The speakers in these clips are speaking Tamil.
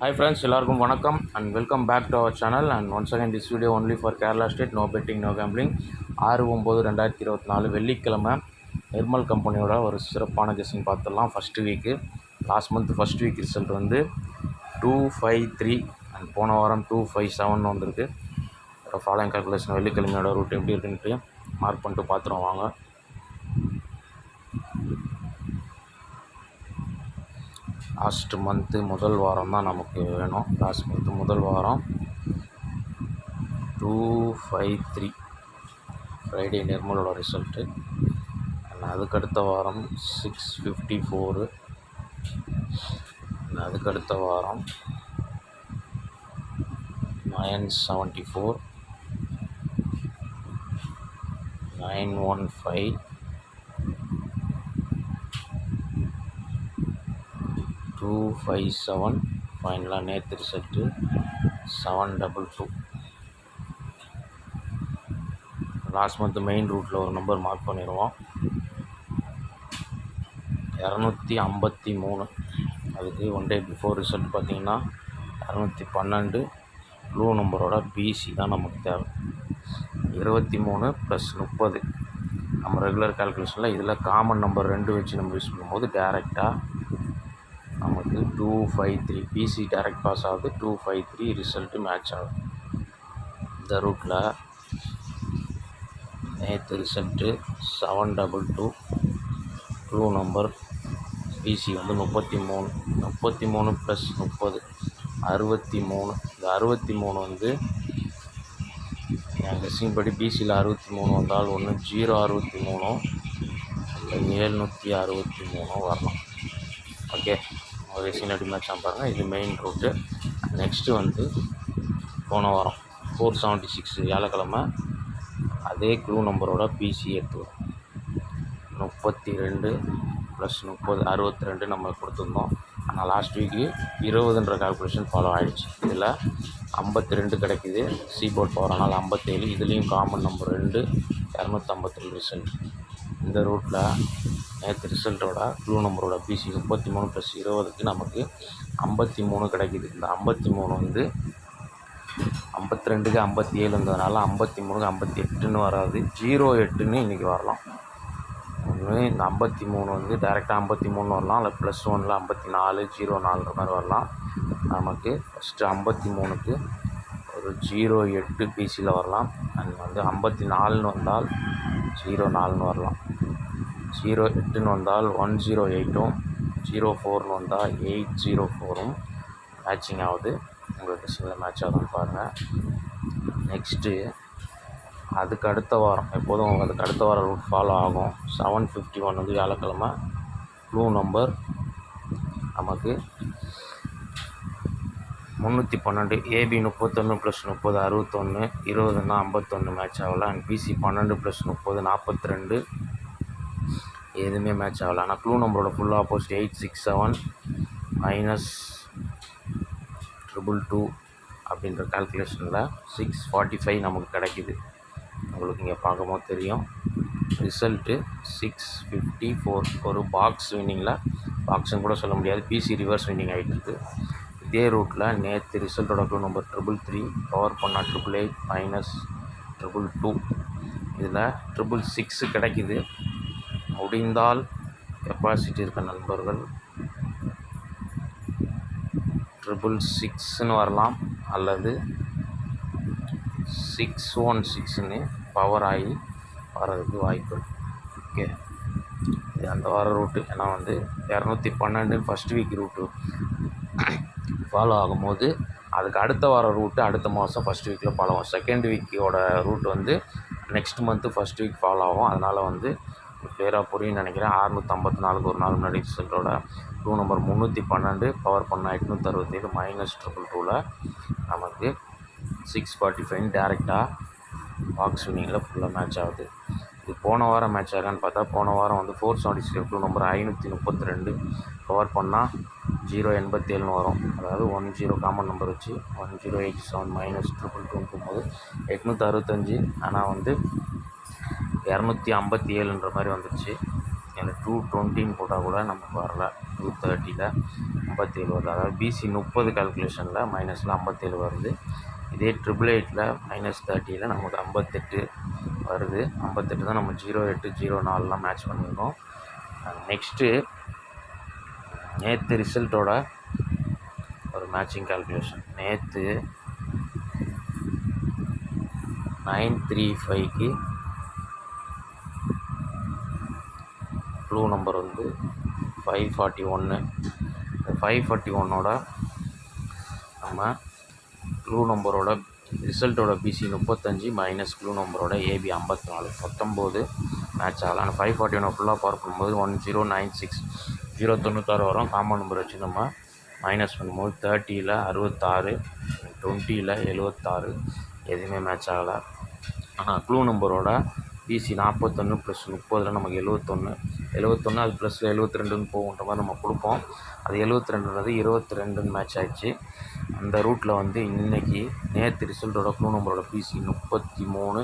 Hi friends, எல்லாருக்கும் வணக்கம் and welcome back to our channel and once again this video only for Kerala State, no betting, no gambling. 6/9/2024 வெள்ளிக்கிழமை நிர்மல் கம்பெனியோட ஒரு சிறப்பான கெஸ்ஸிங் பார்த்துடலாம். First week last month first week result வந்து 253 அண்ட் போன வாரம் 257 வந்திருக்கு. ஃபாலோயிங் கால்குலேஷன் வெள்ளிக்கிழமையோட ரூட் எப்படி இருக்குன்ட்டு மார்க் பண்ணிட்டு பார்த்துருவோம் வாங்க. லாஸ்ட் மந்த்து முதல் வாரம் தான் நமக்கு வேணும். லாஸ்ட் மந்த்து முதல் வாரம் 253 ஃப்ரைடே நிர்மலோட ரிசல்ட்டு. அதுக்கடுத்த வாரம் 654, அதுக்கடுத்த வாரம் 974, 915, 257, ஃபைனலாக நேற்று ரிசல்ட்டு 722. லாஸ்ட் மந்த்து மெயின் ரூட்டில் ஒரு நம்பர் மார்க் பண்ணிடுவோம். 253. அதுக்கு ஒன் டே பிஃபோர் ரிசல்ட் பார்த்திங்கன்னா 212. ப்ளூ நம்பரோட பிசி தான் நமக்கு தேவை. 23 + 30 நம்ம ரெகுலர் கால்குலேஷனில் இதில் காமன் நம்பர் 2 வச்சு நம்ம யூஸ் பண்ணும்போது டேரெக்டாக நமக்கு 253 பிசி டைரக்ட் பாஸ் ஆகுது. 253 ரிசல்ட்டு மேட்ச் ஆகுது. இந்த ரூட்டில் நேற்று ரிசல்ட்டு 722, ப்ளூ நம்பர் பிசி வந்து 33. 33 + 30 63. இந்த 63 வந்து என் கெஸ்ஸிங் படி பிசியில் 63 வந்தால் ஒன்று 063 இல்லை 763 வரலாம். ஓகே, ஒரு சீனடி மேட்ச் பாருங்கள். இது மெயின் ரூட்டு. நெக்ஸ்ட்டு வந்து போன வாரம் 476 வியாழக்கிழமை அதே க்ளூ நம்பரோட பிசி எடுத்துக்கிறோம். 32 + 30 62 நம்ம கொடுத்துருந்தோம். ஆனால் லாஸ்ட் வீக்கு 20ன்ற கால்குலேஷன் ஃபாலோ ஆகிடுச்சு. இதில் 52 கிடைக்கிது சி போர்ட் பவர், ஆனால் 57. இதுலேயும் காமன் நம்பர் 2 252 ரிசல்ட். இந்த ரூட்டில் நேற்று ரிசல்ட்டோட ப்ளூ நம்பரோட பிசி 33 + 20க்கு நமக்கு 53 கிடைக்கிது. இந்த 53 வந்து 52க்கு 57 இருந்ததுனால 53க்கு 58ன்னு வராது, 08ன்னு இன்றைக்கி வரலாம். ஒன்று இந்த 53 வந்து டேரெக்டாக 53 வரலாம், இல்லை +1ல் 54 04 மாதிரி வரலாம். நமக்கு ஃபஸ்ட்டு 53க்கு ஒரு 08 பிசியில் வரலாம். அண்ட் வந்து 54ன்னு வந்தால் 04ன்னு வரலாம். 08ன்னு வந்தால் 108ம், 04ன்னு வந்தால் 804ம் மேட்சிங் ஆகுது. உங்களுக்கு சில மேட்ச் ஆகுதுன்னு பாருங்கள். நெக்ஸ்ட்டு அதுக்கு அடுத்த வாரம் எப்போதும் அதுக்கு அடுத்த வாரம் ரூட் ஃபாலோ ஆகும். 751 வந்து வியாழக்கிழமை ப்ளூ நம்பர் நமக்கு 312. ஏபி 31 + 30 61, 20ன்னா 51 மேட்ச் ஆகலை. அண்ட் பிசி 12 + 30 42 எதுவுமே மேட்ச் ஆகலை. ஆனால் க்ளூ நம்பரோட ஃபுல் ஆப்போசிட் 867 -222 அப்படின்ற கால்குலேஷனில் 645 நமக்கு கிடைக்கிது. உங்களுக்கு இங்கே பார்க்கும்போது தெரியும். ரிசல்ட்டு 654. ஒரு பாக்ஸ் வின்னிங்கில், பாக்ஸுன்னு கூட சொல்ல முடியாது, பிசி ரிவர்ஸ் வின்னிங் ஆகிட்டு இருக்குது. இதே ரூட்டில் நேற்று ரிசல்ட்டோட க்ளூ நம்பர் 333, பவர் பண்ணால் 888 -222. இதில் 666 கிடைக்கிது. முடிந்தால் கெப்பாசிட்டி இருக்க நண்பர்கள் 666ன்னு வரலாம், அல்லது 616ன்னு பவர் ஆகி வர்றதுக்கு வாய்ப்பு. ஓகே, இது அந்த வார ரூட்டு. ஏன்னா வந்து 212 ஃபஸ்ட் வீக் ரூட்டு ஃபாலோ ஆகும்போது அதுக்கு அடுத்த வார ரூட்டு அடுத்த மாதம் ஃபஸ்ட் வீக்கில் ஃபாலோ ஆகும். செகண்ட் வீக்கோட ரூட் வந்து next month first week follow ஆகும். அதனால் வந்து கிளியராக புரியும்னு நினைக்கிறேன். 654 ஒரு நாள் முன்னாடி ரிசல்ட்டோட க்ளூ நம்பர் 312, பவர் பண்ண 867 -222ல் நமக்கு 645 டேரெக்டாக பாக்ஸ் வின்னிங்கில் ஃபுல்லாக மேட்ச் ஆகுது. இது போன வாரம் மேட்ச் ஆகான்னு பார்த்தா போன வாரம் வந்து 476 க்ளூ நம்பர் 532, பவர் பண்ணால் 087ன்னு வரும். அதாவது 10 காமன் நம்பர் வச்சு 1087 -222 போது 865. ஆனால் வந்து 257ன்ற மாதிரி வந்துடுச்சு. எனக்கு 220ன்னு போட்டால் கூட நமக்கு வரல. -230ல் 57 வருது. அதாவது பிசி 30 கால்குலேஷனில் மைனஸில் 57 வருது. இதே 888ல் -30ல் நமக்கு 58 வருது. 58 தான் நம்ம 08, 04லாம் மேட்ச் பண்ணியிருக்கோம். நெக்ஸ்ட்டு நேற்று ரிசல்ட்டோட ஒரு மேட்சிங் கால்குலேஷன். நேற்று 935க்கு க்ளூ நம்பர் வந்து 541. இந்த 541ஓட நம்ம க்ளூ நம்பரோட ரிசல்ட்டோட பிசி 35 மைனஸ் க்ளூ நம்பரோட ஏபி 54 19 மேட்ச் ஆகலாம். ஆனால் 541 ஃபுல்லாக பார்க்கும்போது 1096 096 வரும். காமன் நம்பர் வச்சு நம்ம மைனஸ் பண்ணும்போது 30ல் 66, 20ல் 76 எதுவுமே மேட்ச் ஆகலை. ஆனால் க்ளூ நம்பரோட பிசி 41 + 30ல் நமக்கு 71 அது ப்ளஸில் 72ன்னு போகுன்ற மாதிரி நம்ம கொடுப்போம். அது 72ன்றது 22ன்னு மேட்ச் ஆகிடுச்சு. அந்த ரூட்டில் வந்து இன்றைக்கி நேற்று ரிசல்ட்டோட க்ளூ நம்பரோட பிசி 33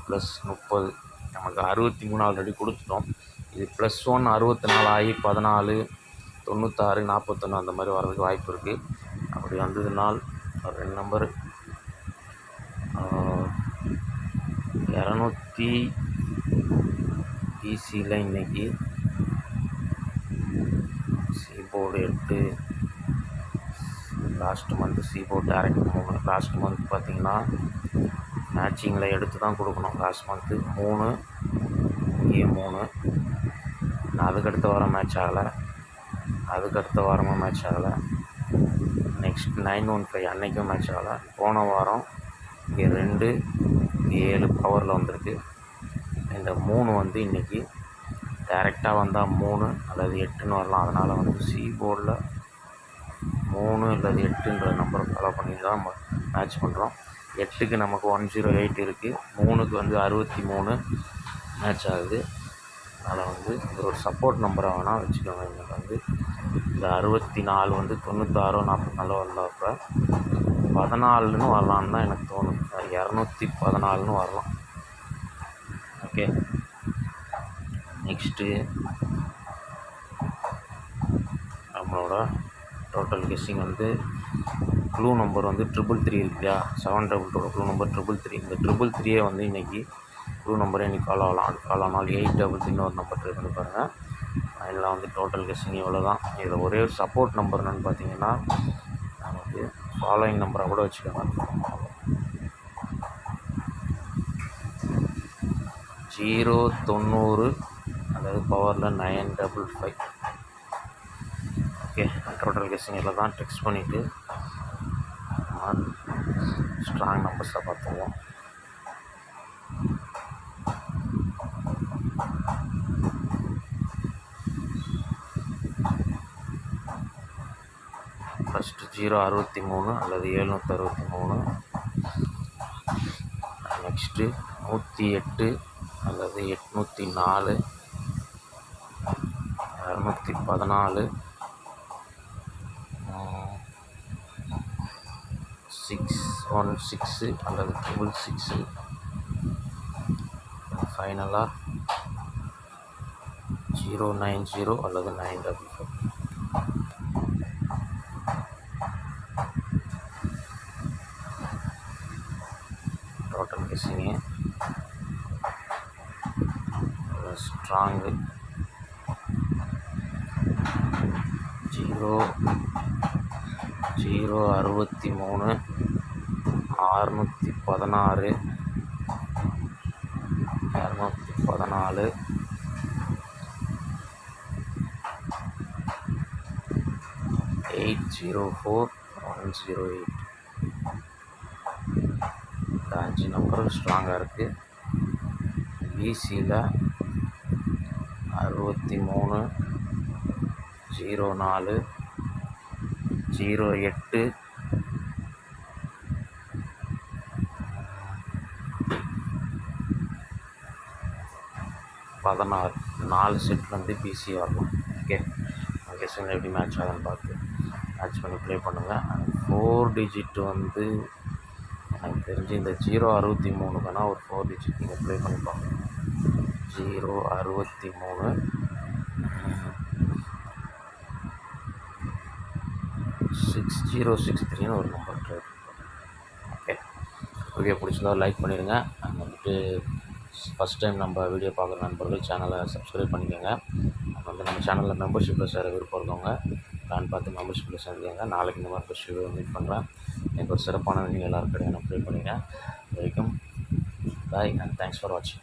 + 30 நமக்கு 63 ஆல்ரெடி கொடுத்துட்டோம். இது +1 64 ஆகி 14, 96, 41 அந்த மாதிரி வர்றதுக்கு வாய்ப்பு இருக்குது. அப்படி வந்ததுனால் ஒரு 2 நம்பர் 200 பிசியில் இன்றைக்கி seaboard 8, last month seaboard direct 3. Last month பார்த்திங்கன்னா மேட்சிங்கில் எடுத்து தான் கொடுக்கணும். லாஸ்ட் மந்த்து 3, இங்கே 3. அதுக்கடுத்த வாரம் மேட்ச் ஆகலை, அதுக்கடுத்த வாரமும் மேட்ச் ஆகலை. நெக்ஸ்ட் 915 அன்றைக்கும் மேட்ச் ஆகலை. போன வாரம் இங்கே 2, இங்கே 7 பவரில் வந்திருக்கு. இந்த 3 வந்து இன்றைக்கி டைரெக்டாக வந்தால் 3 அல்லது 8ன்னு வரலாம். அதனால் வந்து சி போர்டில் 3 அல்லது 8ன்ற நம்பரை ஃபாலோ பண்ணி தான் நம்ம மேட்ச் பண்ணுறோம். 8க்கு நமக்கு 108 இருக்குது, 3க்கு வந்து 63 மேட்ச் ஆகுது. அதனால் வந்து இது ஒரு சப்போர்ட் நம்பரை வேணால் வச்சுக்கோங்க. எனக்கு வந்து இந்த 64 வந்து 96, 44 வந்தப்போ 14ன்னு வரலான்னு தான் எனக்கு தோணும். 214ன்னு வரலாம். ஓகே, நெக்ஸ்ட்டு நம்மளோட டோட்டல் கெஸ்ஸிங் வந்து க்ளூ நம்பர் வந்து 333 இருக்கு இல்லையா, 722 க்ளூ நம்பர் 333. இந்த 333 வந்து இன்றைக்கி க்ளூ நம்பரே இன்றைக்கி கால் ஆகலாம். அது கால் ஆனால் 833 ஒரு நம்பர் ட்ரை பண்ணி பாருங்கள். அதில் வந்து டோட்டல் கெஸ்ஸிங் இவ்வளோ தான். இதில் ஒரே ஒரு சப்போர்ட் நம்பர் என்னென்னு பார்த்தீங்கன்னா நமக்கு ஃபாலோயிங் நம்பராக கூட வச்சுக்கோங்க. 090 அதாவது பவரில் 955. ஓகே, டோட்டல் கெஸ்ஸிங் இதில் தான் டெக்ஸ்ட் பண்ணிவிட்டு ஸ்ட்ராங் நம்பர்ஸை பார்த்துருவோம். ஃபஸ்ட்டு 063 அல்லது 763. நெக்ஸ்ட்டு 108 அல்லது 804, 214, 616 அல்லது 666. ஃபைனலாக 090 அல்லது 955. Total guessing strong 063, 616, 214, 804, 108. இந்த 5 நம்பரும் ஸ்ட்ராங்காக இருக்குது. பிசியில் 63, 04, 08, 16 4 செட்லேருந்து பிசி வரலாம். ஓகே, கெஸ்ஸிங் எப்படி மேட்ச் ஆகுதுன்னு பார்த்து மேட்ச் பண்ணி ப்ளே பண்ணுங்கள். 4 டிஜிட் வந்து எனக்கு தெரிஞ்சு இந்த 063க்கான ஒரு 4 டிஜிட் நீங்கள் ப்ளே பண்ணி பாருங்கள். 063 6063 ஒரு நம்பர் ட்ரை. ஓகே, வீடியோ பிடிச்சிருந்தா லைக் பண்ணிடுங்க. அண்ட் வந்துட்டு ஃபஸ்ட் டைம் நம்ம வீடியோ பார்க்குற நண்பர்கள் சேனலை சப்ஸ்கிரைப் பண்ணிக்கோங்க. அண்ட் வந்து நம்ம சேனலில் மெம்பர்ஷிப்பில் சேர விருப்பம் இருக்கவங்க பிளான் பார்த்து மெம்பர்ஷிப்பில் சேர்ந்துக்கோங்க. நாளைக்கு இந்த மாதிரி ஃபஸ்ட் வீடியோ மீட் பண்ணுறேன். எனக்கு ஒரு சிறப்பான நீங்கள் எல்லாரும் கிடையாது ப்ரே பண்ணிங்க. வரைக்கும் பாய் அண்ட் தேங்க்ஸ் ஃபார் வாட்சிங்.